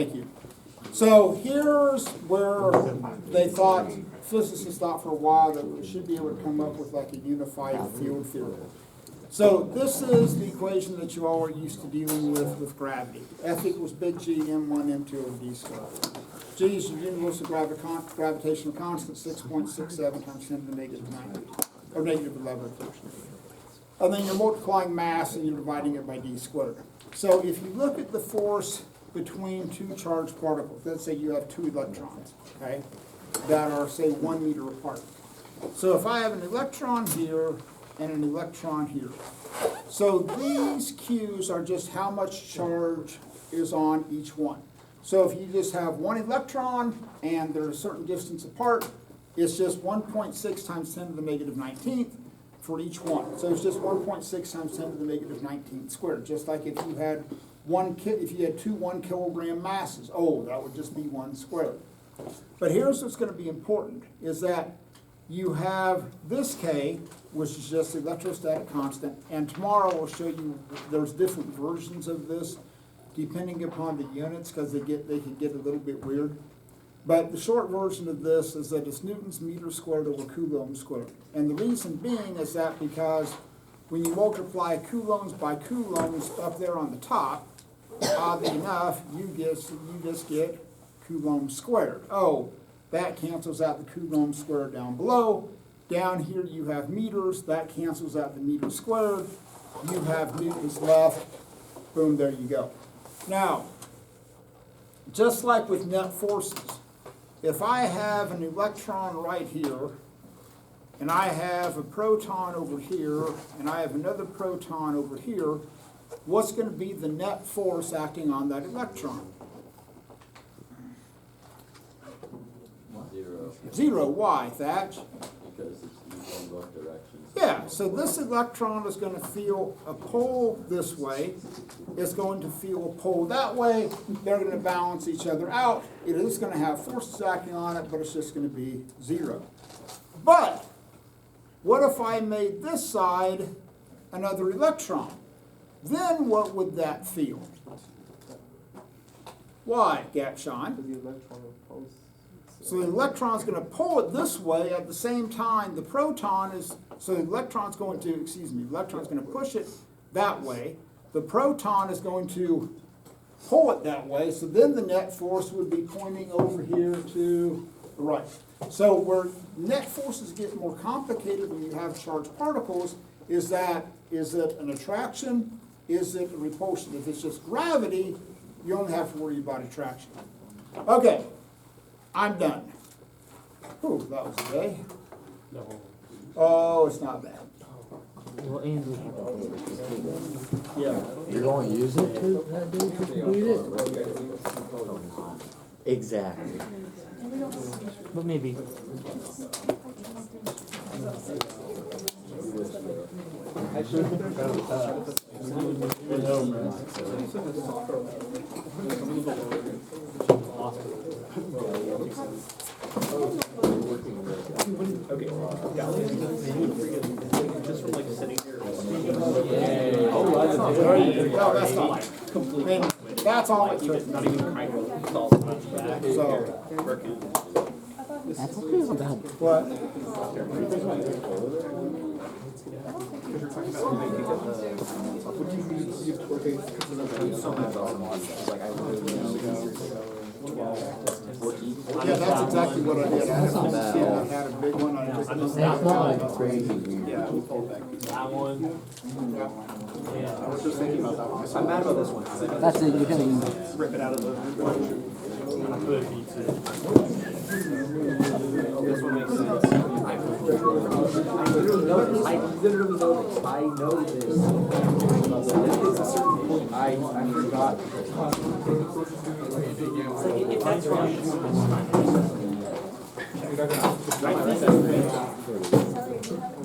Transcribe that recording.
Thank you. So here's where they thought, physicists thought for a while that we should be able to come up with like a unified field theory. So this is the equation that you all are used to dealing with gravity. F equals big G m1 m2 over d squared. G is your universal gravitational constant, 6.67 times 10 to the negative 90, or negative 11. And then you're multiplying mass and you're dividing it by d squared. So if you look at the force between two charged particles, let's say you have two electrons, okay, that are, say, 1 meter apart. So if I have an electron here and an electron here, so these Q's are just how much charge is on each one. So if you just have one electron and they're a certain distance apart, it's just 1.6 times 10 to the negative 19th for each one. So it's just 1.6 times 10 to the negative 19th squared. Just like if you had two 1 kilogram masses, oh, that would just be 1 squared. But here's what's going to be important, is that you have this K, which is just the electrostatic constant, and tomorrow I'll show you there's different versions of this depending upon the units, because they can get a little bit weird. But the short version of this is that it's Newton's meter squared over Coulomb squared. And the reason being is that because when you multiply coulombs by coulombs up there on the top, oddly enough, you just get Coulomb squared. Oh, that cancels out the Coulomb squared down below. Down here you have meters, that cancels out the meter squared. You have newtons left. Boom, there you go. Now, just like with net forces, if I have an electron right here, and I have a proton over here, and I have another proton over here, what's going to be the net force acting on that electron? Zero. Zero. Why, Thatch? Because it's moving in both directions. Yeah, so this electron is going to feel a pull this way. It's going to feel a pull that way. They're going to balance each other out. It is going to have forces acting on it, but it's just going to be zero. But what if I made this side another electron? Then what would that feel? Why, Gatshon? So the electron's going to pull it this way. At the same time, the proton is, so the electron's going to, the electron's going to push it that way. The proton is going to pull it that way. So then the net force would be pointing over here to the right. So where net forces get more complicated when you have charged particles is it an attraction? Is it a repulsion? If it's just gravity, you only have to worry about attraction. Okay. I'm done. Whew, that was a day. Oh, it's not bad. Well, Andrew. Yeah. You're going to use it to complete it? Exactly. But maybe. Okay. Just from like sitting here. No, that's not. I mean, that's all it's written. Not even trying to solve much back. So, That's okay with that. what? Yeah, that's exactly what I did. I had a big one. I just That's not like crazy weird. That one. I was just thinking about that one. I'm mad about this one. That's it, you're gonna Rip it out of the. This one makes sense. I literally know this. I know this. It's a certain point. I forgot. It's like if that's wrong, it's fine.